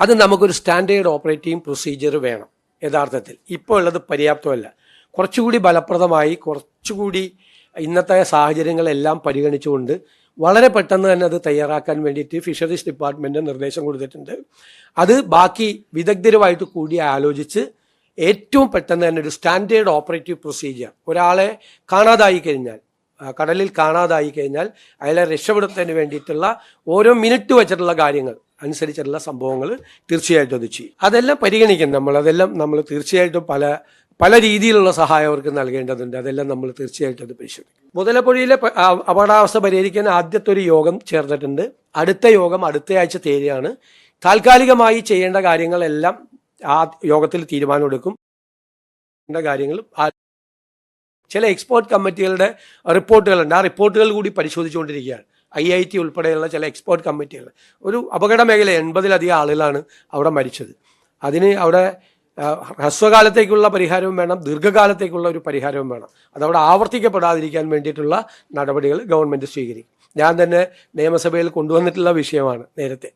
അത് നമുക്കൊരു standard operating procedure വേണം. യഥാർത്ഥത്തിൽ ഇപ്പോൾ ഉള്ളത് പര്യാപ്തമല്ല. കുറച്ചുകൂടി ഫലപ്രദമായി, കുറച്ചുകൂടി ഇന്നത്തെ സാഹചര്യങ്ങളെല്ലാം പരിഗണിച്ചുകൊണ്ട് വളരെ പെട്ടെന്ന് തന്നെ അത് തയ്യാറാക്കാൻ വേണ്ടിയിട്ട് ഫിഷറീസ് ഡിപ്പാർട്ട്മെൻറ്റ് നിർദ്ദേശം കൊടുത്തിട്ടുണ്ട്. അത് ബാക്കി വിദഗ്ധരുമായിട്ട് കൂടി ആലോചിച്ച് ഏറ്റവും പെട്ടെന്ന് തന്നെ ഒരു സ്റ്റാൻഡേർഡ് ഓപ്പറേറ്റീവ് പ്രൊസീജിയർ, ഒരാളെ കാണാതായി കഴിഞ്ഞാൽ, കടലിൽ കാണാതായി കഴിഞ്ഞാൽ അയാളെ രക്ഷപ്പെടുത്തുന്നതിന് വേണ്ടിയിട്ടുള്ള ഓരോ മിനിറ്റ് വെച്ചിട്ടുള്ള കാര്യങ്ങൾ അനുസരിച്ചിട്ടുള്ള സംഭവങ്ങൾ തീർച്ചയായിട്ടും അത് ചെയ്യും. അതെല്ലാം പരിഗണിക്കും അതെല്ലാം നമ്മൾ തീർച്ചയായിട്ടും പല രീതിയിലുള്ള സഹായം അവർക്ക് നൽകേണ്ടതുണ്ട്. അതെല്ലാം നമ്മൾ തീർച്ചയായിട്ടും അത് പരിശോധിക്കും. മുതലപ്പുഴയിലെ അപകടാവസ്ഥ പരിഹരിക്കാൻ ആദ്യത്തെ ഒരു യോഗം ചേർന്നിട്ടുണ്ട്. അടുത്ത യോഗം അടുത്തയാഴ്ച തീയതിയാണ്. താൽക്കാലികമായി ചെയ്യേണ്ട കാര്യങ്ങളെല്ലാം ആ യോഗത്തിൽ തീരുമാനമെടുക്കും. കാര്യങ്ങൾ ചില എക്സ്പേർട്ട് കമ്മിറ്റികളുടെ റിപ്പോർട്ടുകളുണ്ട്. ആ റിപ്പോർട്ടുകൾ കൂടി പരിശോധിച്ചുകൊണ്ടിരിക്കുകയാണ്. IIT ഉൾപ്പെടെയുള്ള ചില എക്സ്പേർട്ട് കമ്മിറ്റികൾ. ഒരു അപകട മേഖല 80-ലധികം ആളുകളാണ് അവിടെ മരിച്ചത്. അതിന് അവിടെ ഹ്രസ്വകാലത്തേക്കുള്ള പരിഹാരവും വേണം, ദീർഘകാലത്തേക്കുള്ള ഒരു പരിഹാരവും വേണം. അതവിടെ ആവർത്തിക്കപ്പെടാതിരിക്കാൻ വേണ്ടിയിട്ടുള്ള നടപടികൾ ഗവൺമെൻറ് സ്വീകരിക്കും. ഞാൻ തന്നെ നിയമസഭയിൽ കൊണ്ടുവന്നിട്ടുള്ള വിഷയമാണ് നേരത്തെ.